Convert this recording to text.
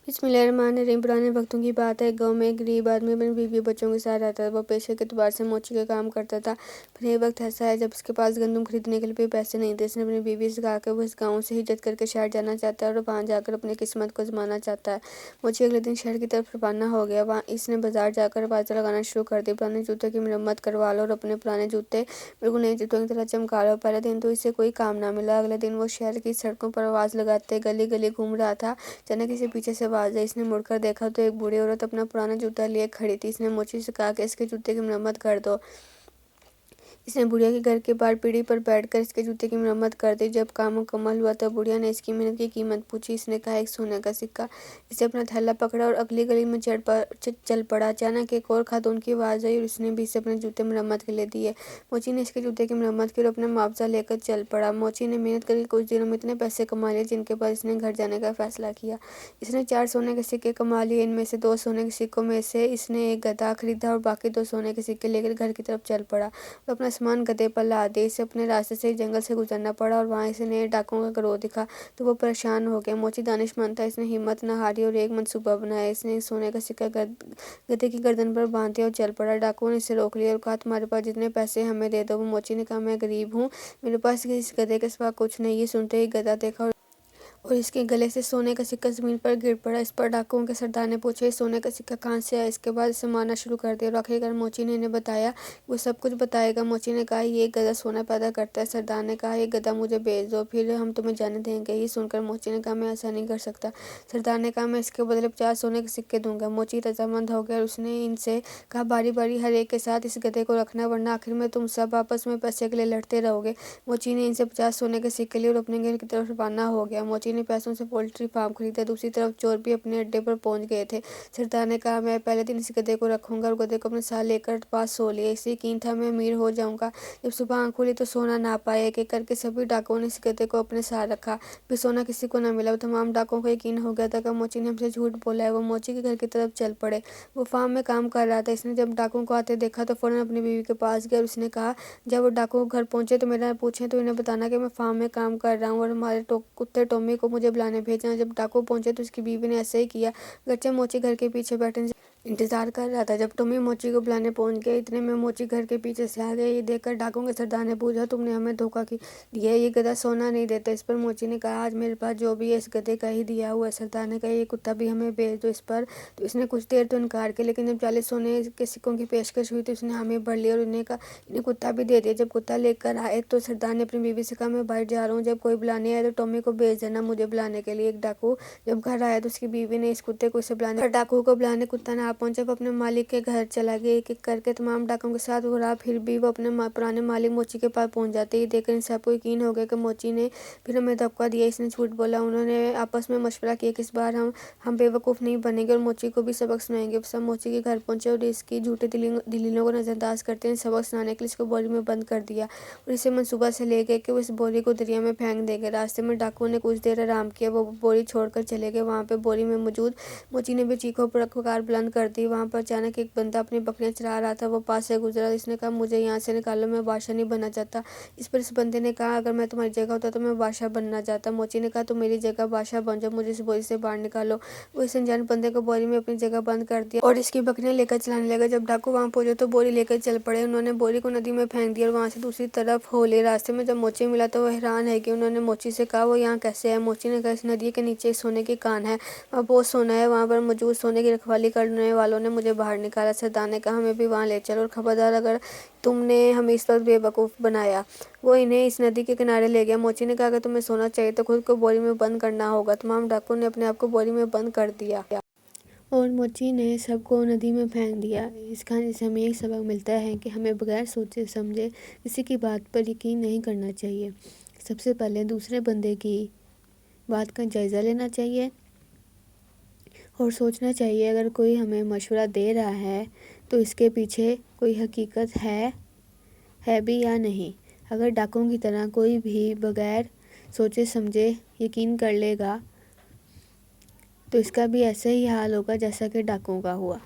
बिस्मिल्लाहिर्रहमानिर्रहीम। पुराने वक्तों की बात है। गांव में एक गरीब आदमी अपनी बीवी बच्चों के साथ रहता था। वो पेशे के एतबार से मोची का काम करता था। फिर एक वक्त ऐसा है जब उसके पास गंदम खरीदने के लिए भी पैसे नहीं थे। इसने अपनी बीवी से कहा कि वो इस गाँव से हिजरत करके शहर जाना चाहता है और वहाँ जाकर अपनी किस्मत को आजमाना चाहता है। मोची अगले दिन शहर की तरफ रवाना हो गया। वहाँ इसने बाजार जाकर बाजार लगाना शुरू कर दिया। पुराने जूतों की मरम्मत करवा लो और अपने पुराने जूते बिल्कुल नए जूतों की तरह चमका लो। पहले दिन तो इसे कोई काम ना मिला। अगले दिन वो शहर की सड़कों पर आवाज़ लगाते गली गली घूम रहा था। अचानक किसी पीछे से आवाज़ आई। इसने मुड़कर देखा तो एक बूढ़ी औरत अपना पुराना जूता लिए खड़ी थी। इसने मोची से कहा कि इसके जूते की मरम्मत कर दो। इसने बुढ़िया के घर के बाहर पीढ़ी पर बैठकर इसके जूते की मरम्मत कर दी। जब काम मुकम्मल हुआ तब बुढ़िया ने इसकी मेहनत की कीमत पूछी। इसने कहा, एक सोने का सिक्का। इसे अपना थैला पकड़ा और अगली गली में चल पड़ा। अचानक एक और खातून की आवाज़ आई और उसने भी इसे अपने जूते मरम्मत के लिए दिए। मोची ने इसके जूते की मरम्मत की और अपना मुआवजा लेकर चल पड़ा। मोची ने मेहनत करके कुछ दिनों में इतने पैसे कमा लिए जिनके बाद इसने घर जाने का फैसला किया। इसने 4 सोने के सिक्के कमा लिए। इनमें से 2 सोने के सिक्कों में से इसने एक गधा खरीदा और बाकी 2 सोने के सिक्के लेकर घर की तरफ चल पड़ा। तो अपना सामान गधे पर लाद दिया। इसे अपने रास्ते से जंगल से गुजरना पड़ा और वहाँ इसे नए डाकुओं का गिरोह दिखा तो वो परेशान हो गया। मोची दानिशमंद था। इसने हिम्मत न हारी और एक मंसूबा बनाया। इसने सोने का सिक्का गधे की गर्दन पर बांध दिया और चल पड़ा। डाकुओं ने इसे रोक लिया और कहा, तुम्हारे पास जितने पैसे हमें दे दो। वो मोची ने कहा, मैं गरीब हूँ, मेरे पास इस गधे के सिवा कुछ नहीं। ये सुनते ही गधा देखा और इसके गले से सोने का सिक्का ज़मीन पर गिर पड़ा। इस पर डाकुओं के सरदार ने पूछा, ये सोने का सिक्का कहाँ से आया। इसके बाद इसे मारना शुरू कर दिया और आखिरकार मोची ने इन्हें बताया, वो सब कुछ बताएगा। मोची ने कहा, ये गधा सोना पैदा करता है। सरदार ने कहा, ये गधा मुझे बेच दो, फिर हम तुम्हें जाने देंगे। ये सुनकर मोची ने कहा, मैं ऐसा नहीं कर सकता। सरदार ने कहा, मैं इसके बदले 50 सोने के सिक्के दूंगा। मोची रजामंद हो गया और उसने इनसे कहा, बारी बारी हर एक के साथ इस गधे को रखना, वरना आखिर में तुम सब आपस में पैसे के लिए लड़ते रहोगे। मोची ने इनसे 50 सोने के सिक्के लिए और अपने घर की तरफ रवाना हो गया। मोची ने पैसों से पोल्ट्री फार्म खरीदा। दूसरी तरफ चोर भी अपने अड्डे पर पहुंच गए थे। सरदार ने कहा, मैं पहले दिन इस गधे को रखूंगा और गधे को अपने साथ लेकर पास सो लिया। इसे यकीन था मैं अमीर हो जाऊंगा। जब सुबह आंख खुली तो सोना ना पाया। एक एक करके सभी डाकुओं ने इस गधे को अपने साथ रखा। फिर सोना किसी को न मिला। तमाम डाकुओं को यकीन हो गया था कि मोची ने हमसे झूठ बोला है। वो मोची के घर की तरफ चल पड़े। वो फार्म में काम कर रहा था। इसने जब डाकुओं को आते देखा तो फौरन अपनी बीवी के पास गया और उसने कहा, जब वो डाकुओं के घर पहुंचे तो मेरा पूछे तो इन्हें बताना कि मैं फार्म में काम कर रहा हूँ और हमारे कुत्ते टॉमी को मुझे बुलाने भेजना। जब डाकू पहुंचे तो उसकी बीवी ने ऐसे ही किया। गच्चे मोची घर के पीछे बैठे इंतजार कर रहा था। जब टॉमी मोची को बुलाने पहुंच गए इतने में मोची घर के पीछे से आ गए। ये देखकर डाकुओं के सरदार ने पूछा, तुमने हमें धोखा दिया, ये गधा सोना नहीं देता। इस पर मोची ने कहा, आज मेरे पास जो भी है इस गधे का ही दिया हुआ है। सरदार ने कहा, ये कुत्ता भी हमें भेज दो। इस पर तो इसने कुछ देर तो इनकार किया, लेकिन जब 40 सोने के सिक्कों की पेशकश हुई तो उसने हामी भर लिया और इन्हें कहा, इन्हें कुत्ता भी दे दिया। जब कुत्ता लेकर आए तो सरदार ने अपनी बीवी से कहा, मैं बाहर जा रहा हूँ, जब कोई बुलाने आए तो टॉमी को भेज देना मुझे बुलाने के लिए। एक डाकू जब घर आया तो उसकी बीवी ने इस कुत्ते को उसे बुलाने डाकुओं को बुलाने कुत्ता ना पहुंचा। वो अपने मालिक के घर चला गया। एक एक करके तमाम डाकुओं के साथ वो रहा। फिर भी वो अपने पुराने मालिक मोची के पास पहुंच जाते। ये देखकर इन सबको यकीन हो गया कि मोची ने फिर हमें धोखा दिया, इसने झूठ बोला। उन्होंने आपस में मशवरा किया कि इस बार हम बेवकूफ़ नहीं बनेंगे और मोची को भी सबक सुनाएंगे। सब मोची के घर पहुंचे और इसकी झूठी दलीलों को नज़रअंदाज करते हैं सबक सुनाने के लिए इसको बोरी में बंद कर दिया और इसे मनसूबा से ले गए कि वो इस बोरी को दरिया में फेंक देंगे। रास्ते में डाकुओं ने कुछ देर आराम किया। वो बोरी छोड़कर चले गए। वहाँ पे बोरी में मौजूद मोची ने भी चीखों पर पुकार बुलंद कर दी। वहाँ पर अचानक एक बंदा अपनी बकरियां चरा रहा था। वो पास से गुजरा। इसने कहा, मुझे यहाँ से निकालो, मैं बादशाह नहीं बनना चाहता। इस पर इस बंदे ने कहा, अगर मैं तुम्हारी जगह होता तो मैं बादशाह बनना चाहता। मोची ने कहा, तुम मेरी जगह बादशाह बन जाओ, मुझे इस बोरी से बाहर निकालो। वो इस अनजान बंदे को बोरी में अपनी जगह बंद कर दिया और इसकी बकरियां लेकर चलाने लगा। जब डाकू वहाँ पहुंचे तो बोरी लेकर चल पड़े। उन्होंने बोरी को नदी में फेंक दिया और वहाँ से दूसरी तरफ हो ले। रास्ते में जब मोची मिला तो वो हैरान है कि उन्होंने मोची से कहा, वो यहाँ कैसे है। मोची ने कहा, इस नदी के नीचे सोने की कान है, वहाँ बहुत सोना है। वहाँ पर मौजूद सोने की रखवाली करने वालों ने मुझे बाहर निकाला। सरदार ने कहा, हमें भी वहाँ ले चलो और खबरदार अगर तुमने हमें इस वक्त बेवकूफ़ बनाया। वो इन्हें इस नदी के किनारे ले गया। मोची ने कहा, अगर तुम्हें सोना चाहिए तो खुद को बोरी में बंद करना होगा। तमाम डाकुओं ने अपने आप को बोरी में बंद कर दिया और मोची ने सबको नदी में फेंक दिया। इस कहानी से हमें एक सबक मिलता है कि हमें बगैर सोचे समझे किसी की बात पर यकीन नहीं करना चाहिए। सबसे पहले दूसरे बंदे की बात का जायज़ा लेना चाहिए और सोचना चाहिए अगर कोई हमें मशवरा दे रहा है तो इसके पीछे कोई हकीकत है भी या नहीं। अगर डाकुओं की तरह कोई भी बगैर सोचे समझे यकीन कर लेगा तो इसका भी ऐसा ही हाल होगा जैसा कि डाकुओं का हुआ।